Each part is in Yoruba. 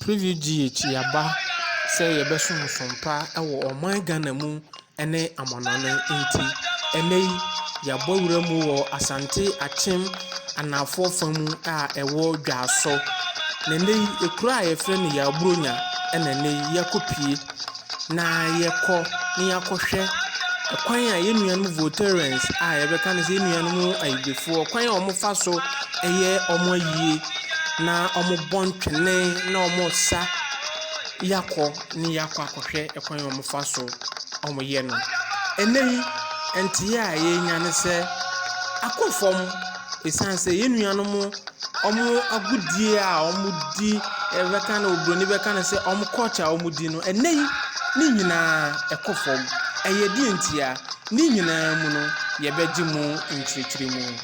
PreViewGh yaba say yebeso nsompa ewo oman Ghana mu ene amanane nti enei yabo wura mu wo Asante Akyem anafo famu a ewo dwaso nenei ekura yefe ne Yaw Bronya enenei yakopie na yekọ ni yakọhwe kwan a yenuanu voterants a yebeka ne se yenuanu ayibefo kwan a omofa so eye omoyie na omobontwene na omosa yakọ ni yakọ akọhwe kwan a omofa so omoye no enei enti a yenya ne se akofom esanse yenuanu mu omo agudie a omudi ebeka na obroni beka ne se omo culture omudi no enei ni nyina ekofom eyedi entia ni nyina mu no yebeji mu nchirichiri mu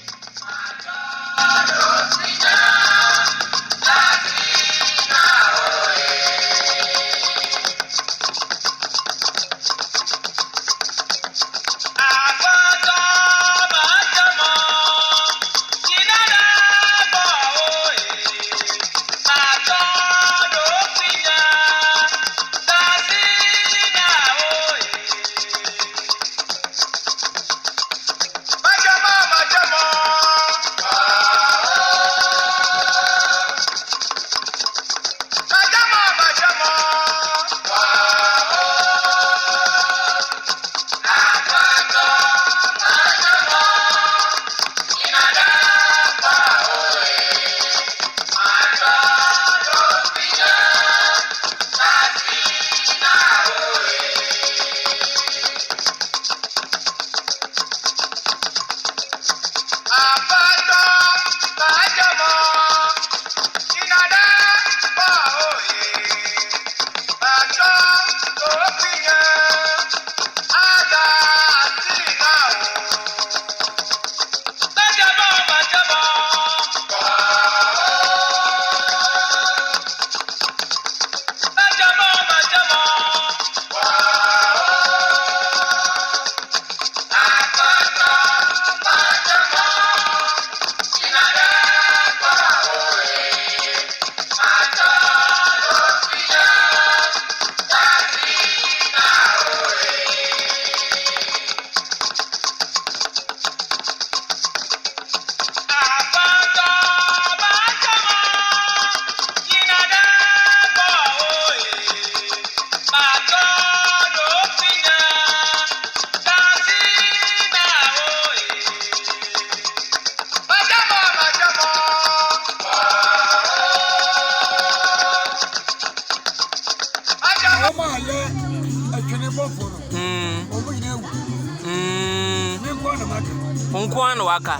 Onkwan waka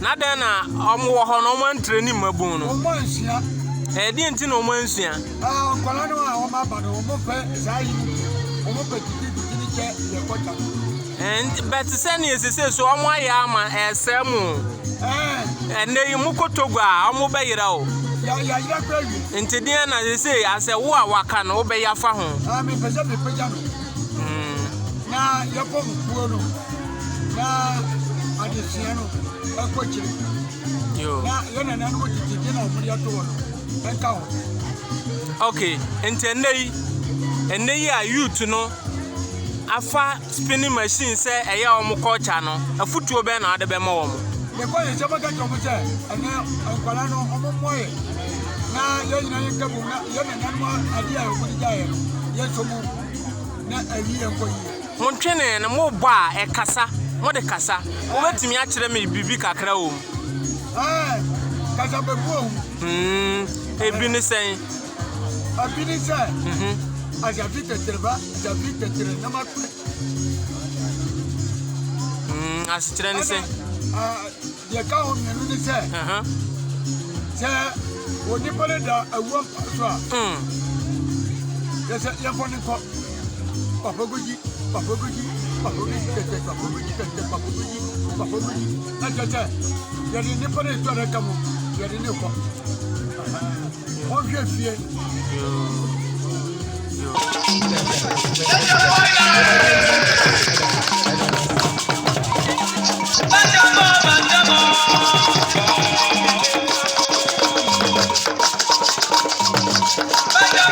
na den na omo ho no mo antreni mabun no omo ansia di enti no omo ansia onkwala no a omo aba no omo pe sai omo pe titi che ye kota and but say na esese so omo aya ama esemu enei mu kotogwa a omo be yira o ya prawi enti dia na say ase wo a waka no be ya fa ho me pese me peja no na ye ko buo no na adesiano akochiri yo na yona na no titi na omuri ato no enka ho okay enti enei a youth no afa spinning machine say eya omo culture no afutuo be na ade be ma wo mo le ko ye jaba ka chomo se ene ankwala no omo moye na yona ye kabu na yona na no ade a omuri jaye no ye somo na ayi enko yi montwene na mo ba e kasa mo de kasa wo betimi a kire me bibi kakra wo kasa bebu wo ebi ni sen abi ni sen ajabi tetreba ajabi tetre na makwe asitire ni sen ye ka ho me ni sen se woni pole da awu so a se ye foni ko papogoji Acha yari ni pone histoire kamu yari ni ko on vient fier Bye.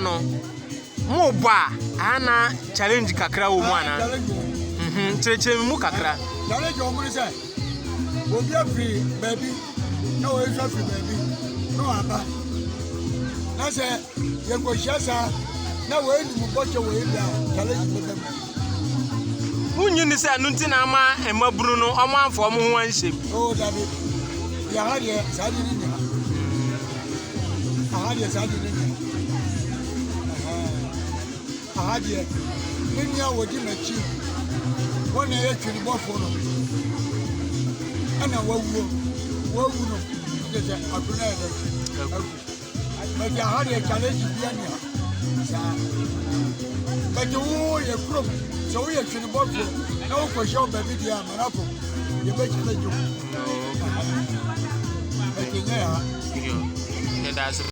no mo ba ana challenge kakra wo mu ana cheche mu kakra challenge wo mu ni say obi afri baby na wo esu afri baby no aba na say ye ko shasa na wo enu mu boche wo ida challenge mo dem munyi ni say anu ntina ama emaburu no omo afo mo ho anhyem oh david ya hade sadi ni nya hade sadi ni nya hade ni ya wodi machi wona ye twini bofo no ana wawu no je abuna ya but ya hade challenge bia nya sa but wo ye krom so we twini bofo na wo ko show baby dia marapo ye be challenge